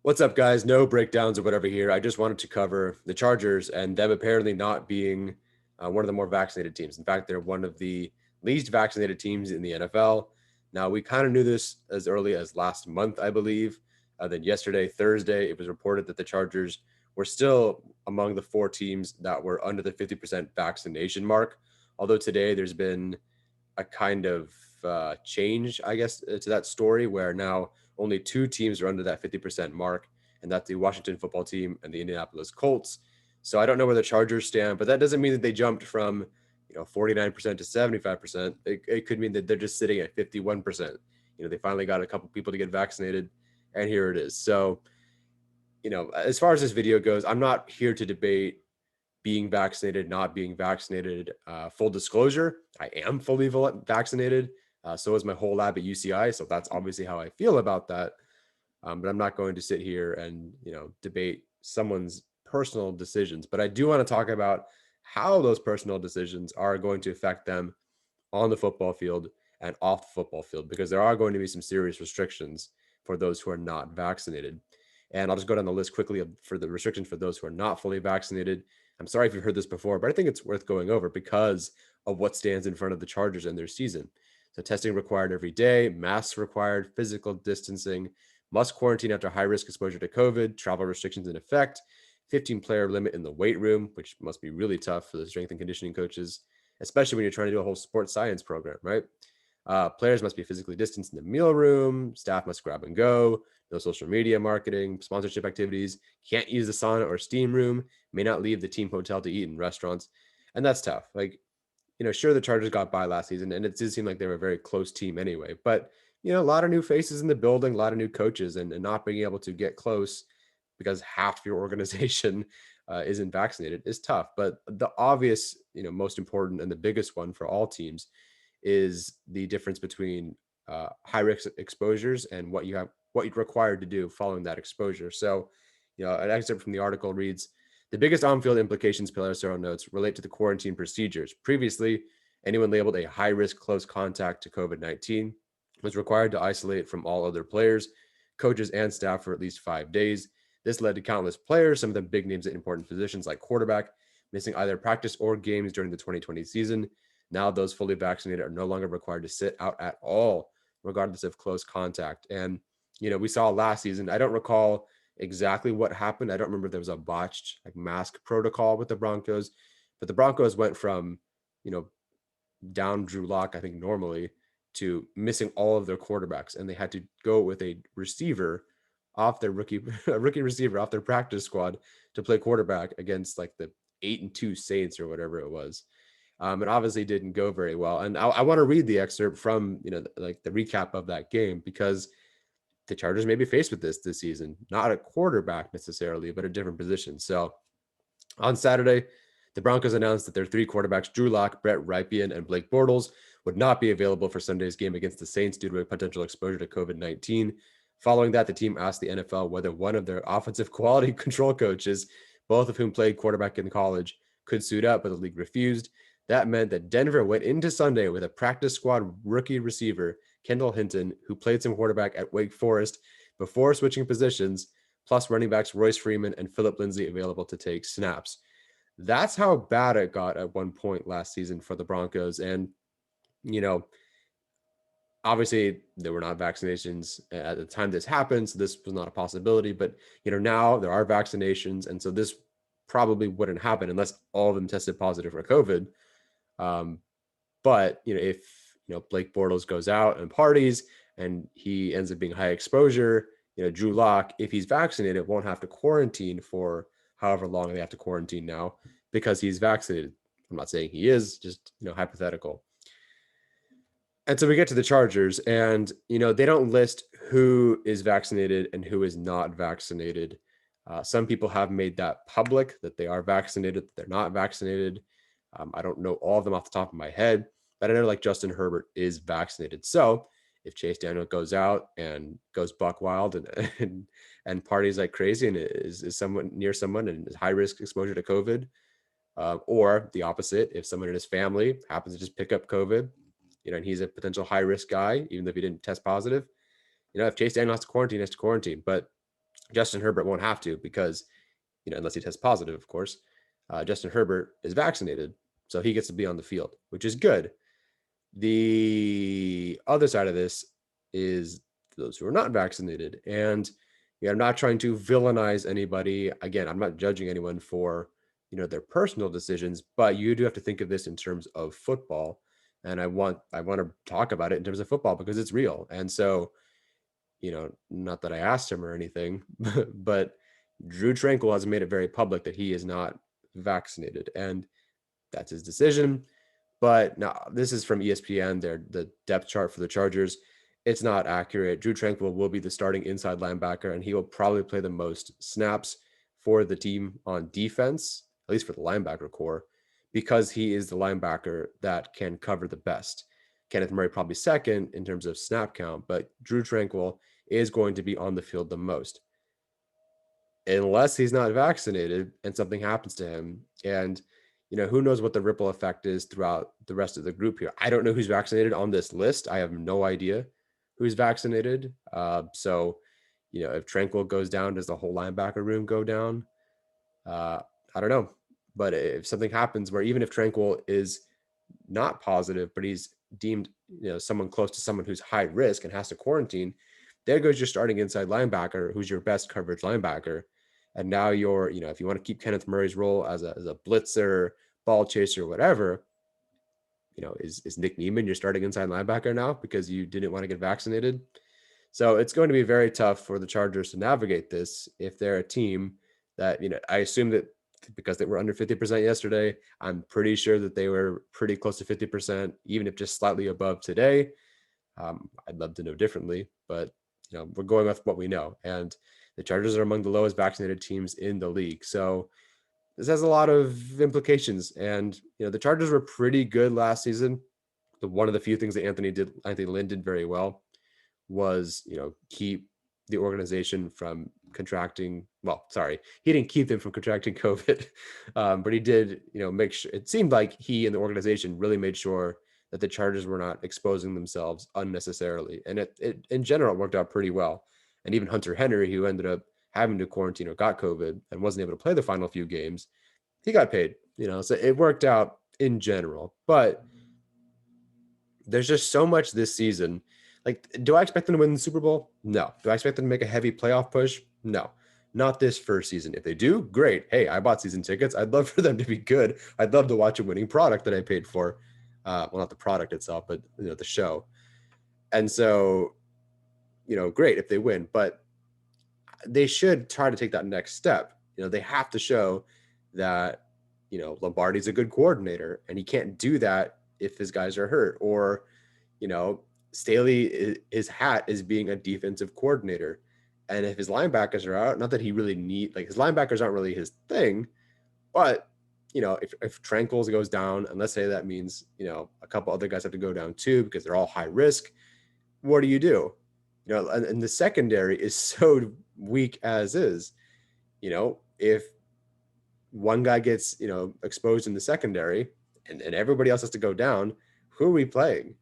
What's up, guys? No breakdowns or whatever here. I just wanted to cover the Chargers and them apparently not being one of the more vaccinated teams. In fact, they're one of the least vaccinated teams in the NFL. Now, we kind of knew this as early as last month, I believe. Then yesterday, Thursday, it was reported that the Chargers were still among the four teams that were under the 50% vaccination mark. Although today there's been a kind of change, I guess, to that story where now only two teams are under that 50% mark, and that's the Washington football team and the Indianapolis Colts. So I don't know where the Chargers stand, but that doesn't mean that they jumped from 49% to 75%. It could mean that they're just sitting at 51%. They finally got a couple people to get vaccinated, and here it is. So, as far as this video goes, I'm not here to debate being vaccinated, not being vaccinated. Full disclosure, I am fully vaccinated. So is my whole lab at UCI. So that's obviously how I feel about that. But I'm not going to sit here and debate someone's personal decisions. But I do want to talk about how those personal decisions are going to affect them on the football field and off the football field, because there are going to be some serious restrictions for those who are not vaccinated. And I'll just go down the list quickly for the restrictions for those who are not fully vaccinated. I'm sorry if you've heard this before, but I think it's worth going over because of what stands in front of the Chargers and their season. So testing required every day, masks required, physical distancing, must quarantine after high risk exposure to COVID, travel restrictions in effect, 15-player limit in the weight room, which must be really tough for the strength and conditioning coaches, especially when you're trying to do a whole sports science program, right? Players must be physically distanced in the meal room. Staff must grab and go. No social media marketing, sponsorship activities. Can't use the sauna or steam room. May not leave the team hotel to eat in restaurants. And that's tough. Sure, the Chargers got by last season, and it did seem like they were a very close team anyway. But, a lot of new faces in the building, a lot of new coaches, and not being able to get close because half your organization isn't vaccinated is tough. But the obvious, most important and the biggest one for all teams is the difference between high risk exposures and what you're required to do following that exposure. So, an excerpt from the article reads, the biggest on-field implications, Pelotero notes, relate to the quarantine procedures. Previously, anyone labeled a high-risk close contact to COVID-19 was required to isolate from all other players, coaches, and staff for at least 5 days. This led to countless players, some of them big names at important positions like quarterback, missing either practice or games during the 2020 season. Now those fully vaccinated are no longer required to sit out at all, regardless of close contact. And, we saw last season, I don't recall exactly what happened. I don't remember if there was a botched mask protocol with the Broncos, but the Broncos went from, down Drew Lock, I think normally, to missing all of their quarterbacks. And they had to go with a receiver off their rookie receiver off their practice squad to play quarterback against like the 8-2 Saints or whatever it was. It obviously didn't go very well. And I want to read the excerpt from, the recap of that game, because the Chargers may be faced with this season, not a quarterback necessarily, but a different position. So on Saturday, the Broncos announced that their three quarterbacks, Drew Lock, Brett Rypien, and Blake Bortles, would not be available for Sunday's game against the Saints due to a potential exposure to COVID-19. Following that, the team asked the NFL whether one of their offensive quality control coaches, both of whom played quarterback in college, could suit up, but the league refused. That meant that Denver went into Sunday with a practice squad rookie receiver, Kendall Hinton, who played some quarterback at Wake Forest before switching positions, plus running backs Royce Freeman and Phillip Lindsay available to take snaps. That's how bad it got at one point last season for the Broncos. And, obviously there were not vaccinations at the time this happened, so this was not a possibility. But, now there are vaccinations. And so this probably wouldn't happen unless all of them tested positive for COVID. But, if, Blake Bortles goes out and parties and he ends up being high exposure, Drew Lock, if he's vaccinated, won't have to quarantine for however long they have to quarantine now because he's vaccinated. I'm not saying he is, just, hypothetical. And so we get to the Chargers and, they don't list who is vaccinated and who is not vaccinated. Some people have made that public, that they are vaccinated, that they're not vaccinated. I don't know all of them off the top of my head, but I know like Justin Herbert is vaccinated. So if Chase Daniel goes out and goes buck wild and parties like crazy and is someone near someone and is high risk exposure to COVID, or the opposite, if someone in his family happens to just pick up COVID, and he's a potential high risk guy, even if he didn't test positive, if Chase Daniel has to quarantine, he has to quarantine. But Justin Herbert won't have to because, unless he tests positive, of course, Justin Herbert is vaccinated. So he gets to be on the field, which is good. The other side of this is those who are not vaccinated. And I'm not trying to villainize anybody. Again, I'm not judging anyone for, their personal decisions, but you do have to think of this in terms of football. And I want to talk about it in terms of football because it's real. And so, not that I asked him or anything, but Drew Tranquil has made it very public that he is not vaccinated. And that's his decision. But now this is from ESPN. The depth chart for the Chargers. It's not accurate. Drew Tranquil will be the starting inside linebacker, and he will probably play the most snaps for the team on defense, at least for the linebacker core, because he is the linebacker that can cover the best. Kenneth Murray probably second in terms of snap count, but Drew Tranquil is going to be on the field the most. Unless he's not vaccinated and something happens to him. And, who knows what the ripple effect is throughout the rest of the group here. I don't know who's vaccinated on this list. I have no idea who's vaccinated. So, if Tranquil goes down, does the whole linebacker room go down? I don't know. But if something happens where even if Tranquil is not positive, but he's deemed, someone close to someone who's high risk and has to quarantine, there goes your starting inside linebacker, who's your best coverage linebacker. And now you're, if you want to keep Kenneth Murray's role as a blitzer, ball chaser, whatever, is Nick Niemann your starting inside linebacker now because you didn't want to get vaccinated? So it's going to be very tough for the Chargers to navigate this if they're a team that, I assume that because they were under 50% yesterday, I'm pretty sure that they were pretty close to 50%, even if just slightly above today. I'd love to know differently, but we're going with what we know. And the Chargers are among the lowest vaccinated teams in the league. So this has a lot of implications. And, the Chargers were pretty good last season. One of the few things that Anthony Lynn did very well was, keep the organization from contracting. Well, sorry, he didn't keep them from contracting COVID, but he did, make sure. It seemed like he and the organization really made sure that the Chargers were not exposing themselves unnecessarily, and it in general worked out pretty well. And even Hunter Henry, who ended up having to quarantine or got COVID and wasn't able to play the final few games, he got paid. So it worked out in general, but there's just so much this season. Like, do I expect them to win the Super Bowl? No. Do I expect them to make a heavy playoff push? No. Not this first season. If they do, great. Hey, I bought season tickets. I'd love for them to be good. I'd love to watch a winning product that I paid for. Well, not the product itself, but the show. And so, great if they win, but they should try to take that next step. They have to show that, Lombardi's a good coordinator, and he can't do that if his guys are hurt, or, Staley, his hat is being a defensive coordinator. And if his linebackers are out, not that he really his linebackers aren't really his thing, but, if Tranquils goes down, and let's say that means, a couple other guys have to go down too because they're all high risk, what do you do? And the secondary is so weak as is. If one guy gets, exposed in the secondary and everybody else has to go down, who are we playing?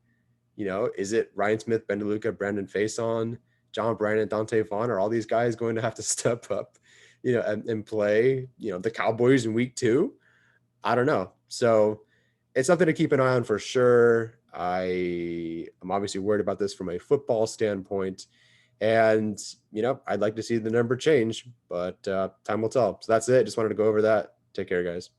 Is it Ryan Smith, Ben DeLuca, Brandon Faison, John Bryan, and Dante Vaughn? Are all these guys going to have to step up, and play, the Cowboys in week 2? I don't know. So it's something to keep an eye on for sure. I am obviously worried about this from a football standpoint. And, I'd like to see the number change, but time will tell. So that's it. Just wanted to go over that. Take care, guys.